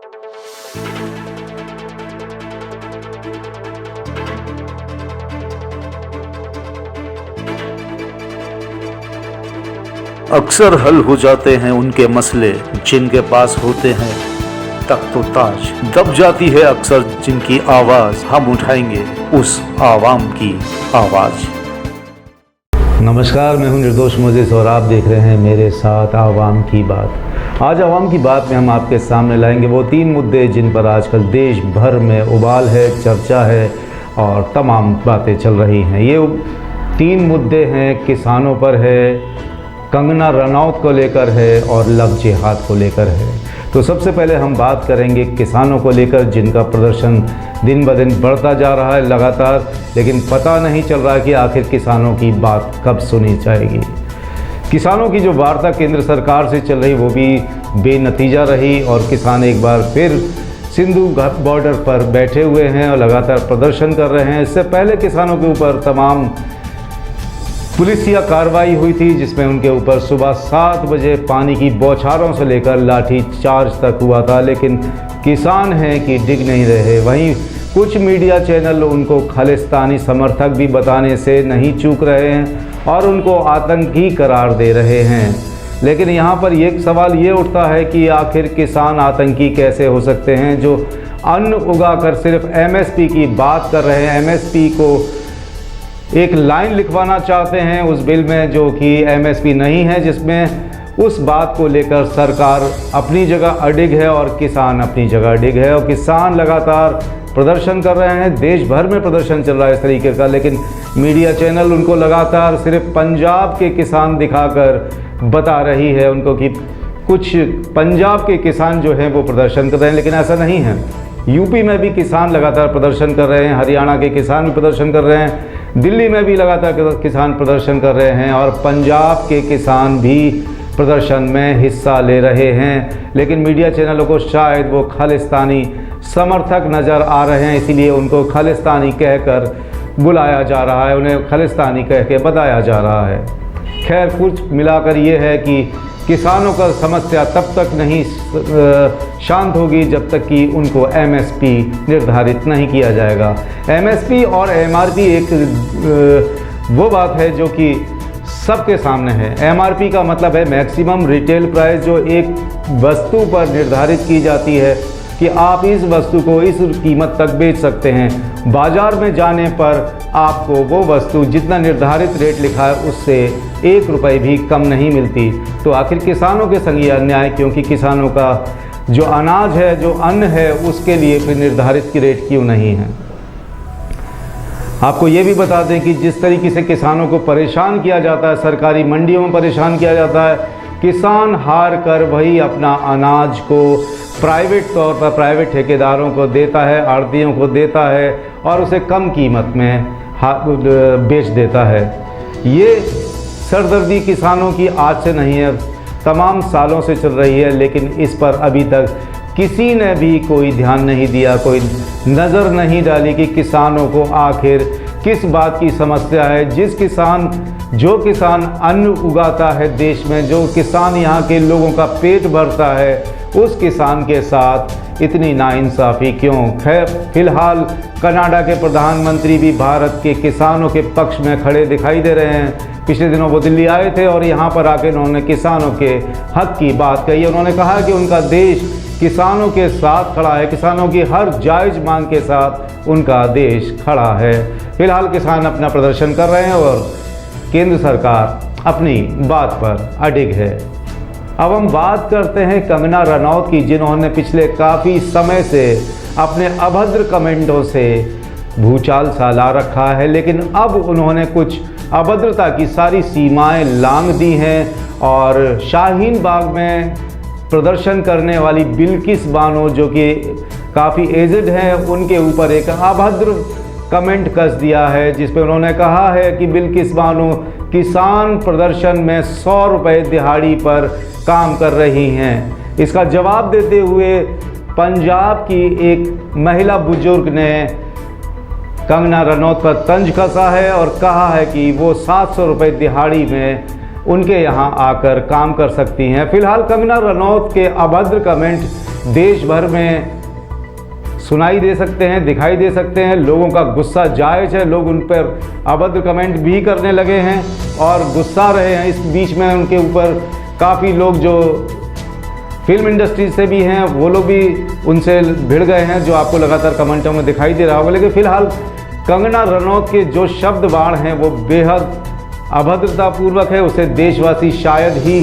अक्सर हल हो जाते हैं उनके मसले जिनके पास होते हैं तख्तो ताज। दब जाती है अक्सर जिनकी आवाज, हम उठाएंगे उस आवाम की आवाज। नमस्कार, मैं हूं निर्दोष मोजेस और आप देख रहे हैं मेरे साथ आवाम की बात। आज आवाम की बात में हम आपके सामने लाएंगे वो 3 मुद्दे जिन पर आजकल देश भर में उबाल है, चर्चा है और तमाम बातें चल रही हैं। ये 3 मुद्दे हैं, किसानों पर है, कंगना रनौत को लेकर है और लव जिहाद को लेकर है। तो सबसे पहले हम बात करेंगे किसानों को लेकर, जिनका प्रदर्शन दिन ब दिन बढ़ता जा रहा है लगातार, लेकिन पता नहीं चल रहा कि आखिर किसानों की बात कब सुनी जाएगी। किसानों की जो वार्ता केंद्र सरकार से चल रही वो भी बेनतीजा रही और किसान एक बार फिर सिंधु बॉर्डर पर बैठे हुए हैं और लगातार प्रदर्शन कर रहे हैं। इससे पहले किसानों के ऊपर तमाम पुलिसिया कार्रवाई हुई थी, जिसमें उनके ऊपर सुबह 7 बजे पानी की बौछारों से लेकर लाठी चार्ज तक हुआ था, लेकिन किसान हैं कि डिग नहीं रहे। वहीं कुछ मीडिया चैनल उनको खालिस्तानी समर्थक भी बताने से नहीं चूक रहे हैं और उनको आतंकी करार दे रहे हैं। लेकिन यहाँ पर एक सवाल ये उठता है कि आखिर किसान आतंकी कैसे हो सकते हैं, जो अन्न उगाकर सिर्फ एमएसपी की बात कर रहे हैं। एमएसपी को एक लाइन लिखवाना चाहते हैं उस बिल में जो कि एमएसपी नहीं है, जिसमें उस बात को लेकर सरकार अपनी जगह अडिग है और किसान अपनी जगह अडिग है। और किसान लगातार प्रदर्शन कर रहे हैं, देश भर में प्रदर्शन चल रहा है इस तरीके का, लेकिन मीडिया चैनल उनको लगातार सिर्फ पंजाब के किसान दिखाकर बता रही है उनको कि कुछ पंजाब के किसान जो हैं वो प्रदर्शन कर रहे हैं, लेकिन ऐसा नहीं है। यूपी में भी किसान लगातार प्रदर्शन कर रहे हैं, हरियाणा के किसान भी प्रदर्शन कर रहे हैं, दिल्ली में भी लगातार किसान प्रदर्शन कर रहे हैं और पंजाब के किसान भी प्रदर्शन में हिस्सा ले रहे हैं। लेकिन मीडिया चैनलों को शायद वो खालिस्तानी समर्थक नज़र आ रहे हैं, इसीलिए उनको खालिस्तानी कहकर बुलाया जा रहा है, उन्हें खालिस्तानी कह के बताया जा रहा है। खैर, कुछ मिलाकर ये है कि किसानों का समस्या तब तक नहीं शांत होगी जब तक कि उनको एमएसपी निर्धारित नहीं किया जाएगा। एमएसपी और एमआरपी एक वो बात है जो कि सबके सामने है। एमआरपी का मतलब है मैक्सिमम रिटेल प्राइस, जो एक वस्तु पर निर्धारित की जाती है कि आप इस वस्तु को इस कीमत तक बेच सकते हैं। बाज़ार में जाने पर आपको वो वस्तु जितना निर्धारित रेट लिखा है उससे 1 रुपये भी कम नहीं मिलती। तो आखिर किसानों के संग ये अन्याय, क्योंकि किसानों का जो अनाज है, जो अन्न है, उसके लिए फिर निर्धारित की रेट क्यों नहीं है। आपको ये भी बता दें कि जिस तरीके से किसानों को परेशान किया जाता है, सरकारी मंडियों में परेशान किया जाता है, किसान हार कर वही अपना अनाज को प्राइवेट तौर पर प्राइवेट ठेकेदारों को देता है, आढ़तियों को देता है और उसे कम कीमत में बेच देता है। ये सरदर्दी किसानों की आज से नहीं है, तमाम सालों से चल रही है, लेकिन इस पर अभी तक किसी ने भी कोई ध्यान नहीं दिया, कोई नज़र नहीं डाली कि किसानों को आखिर किस बात की समस्या है। जो किसान अन्न उगाता है देश में, जो किसान यहाँ के लोगों का पेट भरता है, उस किसान के साथ इतनी नाइंसाफ़ी क्यों। खैर, फिलहाल कनाडा के प्रधानमंत्री भी भारत के किसानों के पक्ष में खड़े दिखाई दे रहे हैं। पिछले दिनों वो दिल्ली आए थे और यहाँ पर आके उन्होंने किसानों के हक की बात कही। उन्होंने कहा कि उनका देश किसानों के साथ खड़ा है, किसानों की हर जायज़ मांग के साथ उनका देश खड़ा है। फिलहाल किसान अपना प्रदर्शन कर रहे हैं और केंद्र सरकार अपनी बात पर अडिग है। अब हम बात करते हैं कंगना रनौत की, जिन्होंने पिछले काफ़ी समय से अपने अभद्र कमेंटों से भूचाल सा ला रखा है, लेकिन अब उन्होंने कुछ अभद्रता की सारी सीमाएं लांघ दी हैं और शाहीन बाग में प्रदर्शन करने वाली बिल्किस बानो, जो कि काफ़ी एजड हैं, उनके ऊपर एक अभद्र कमेंट कस दिया है, जिसपे उन्होंने कहा है कि बिल्किस बानो किसान प्रदर्शन में 100 रुपये दिहाड़ी पर काम कर रही हैं। इसका जवाब देते हुए पंजाब की एक महिला बुजुर्ग ने कंगना रनौत पर तंज कसा है और कहा है कि वो 700 रुपये दिहाड़ी में उनके यहाँ आकर काम कर सकती हैं। फिलहाल कंगना रनौत के अभद्र कमेंट देश भर में सुनाई दे सकते हैं, दिखाई दे सकते हैं। लोगों का गुस्सा जायज़ है, लोग उन पर अभद्र कमेंट भी करने लगे हैं और गुस्सा रहे हैं। इस बीच में उनके ऊपर काफ़ी लोग जो फिल्म इंडस्ट्री से भी हैं वो लोग भी उनसे भिड़ गए हैं, जो आपको लगातार कमेंटों में दिखाई दे रहा होगा। लेकिन फिलहाल कंगना रनौत के जो शब्द बाण हैं वो बेहद अभद्रतापूर्वक है, उसे देशवासी शायद ही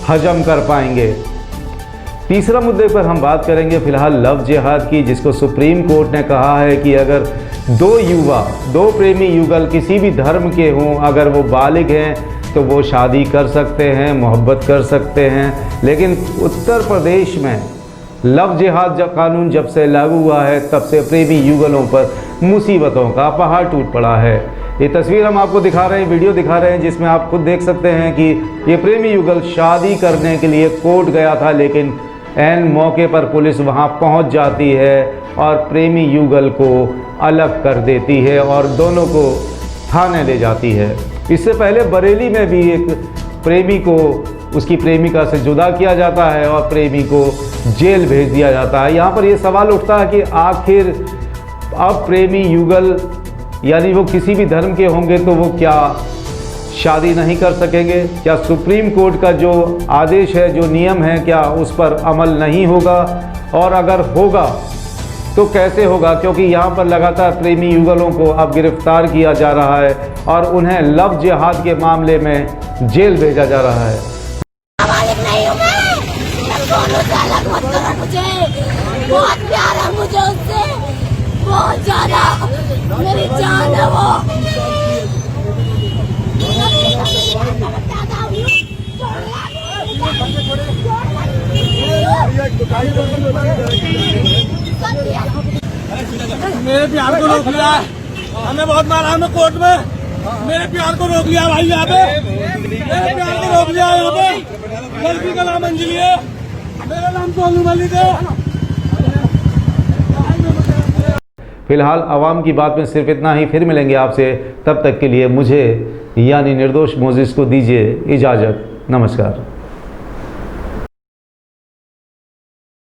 हजम कर पाएंगे। तीसरा मुद्दे पर हम बात करेंगे फिलहाल लव जिहाद की, जिसको सुप्रीम कोर्ट ने कहा है कि अगर दो प्रेमी युगल किसी भी धर्म के हों, अगर वो बालिग हैं तो वो शादी कर सकते हैं, मोहब्बत कर सकते हैं। लेकिन उत्तर प्रदेश में लव जिहाद कानून जब से लागू हुआ है तब से प्रेमी युगलों पर मुसीबतों का पहाड़ टूट पड़ा है। ये तस्वीर हम आपको दिखा रहे हैं, वीडियो दिखा रहे हैं, जिसमें आप खुद देख सकते हैं कि ये प्रेमी युगल शादी करने के लिए कोर्ट गया था, लेकिन ऐन मौके पर पुलिस वहां पहुंच जाती है और प्रेमी युगल को अलग कर देती है और दोनों को थाने ले जाती है। इससे पहले बरेली में भी एक प्रेमी को उसकी प्रेमिका से जुदा किया जाता है और प्रेमी को जेल भेज दिया जाता है। यहाँ पर ये सवाल उठता है कि आखिर अब प्रेमी युगल यानी वो किसी भी धर्म के होंगे तो वो क्या शादी नहीं कर सकेंगे? क्या सुप्रीम कोर्ट का जो आदेश है, जो नियम है, क्या उस पर अमल नहीं होगा? और अगर होगा तो कैसे होगा? क्योंकि यहाँ पर लगातार प्रेमी युगलों को अब गिरफ्तार किया जा रहा है और उन्हें लव जिहाद के मामले में जेल भेजा जा रहा है। बहुत प्यार है मुझे उससे, बहुत ज्यादा, मेरी जान है वो। मेरे प्यार को रोक लिया, हमें बहुत मारा हमें कोर्ट में। मेरे प्यार को रोक लिया भाई यहाँ पे, मेरे प्यार को रोक लिया यहाँ पे। लड़की का नाम अंजलि है, मेरा नाम सोनू मलिक है। फिलहाल आवाम की बात में सिर्फ इतना ही। फिर मिलेंगे आपसे, तब तक के लिए मुझे यानी निर्दोष मोजिस को दीजिए इजाज़त। नमस्कार।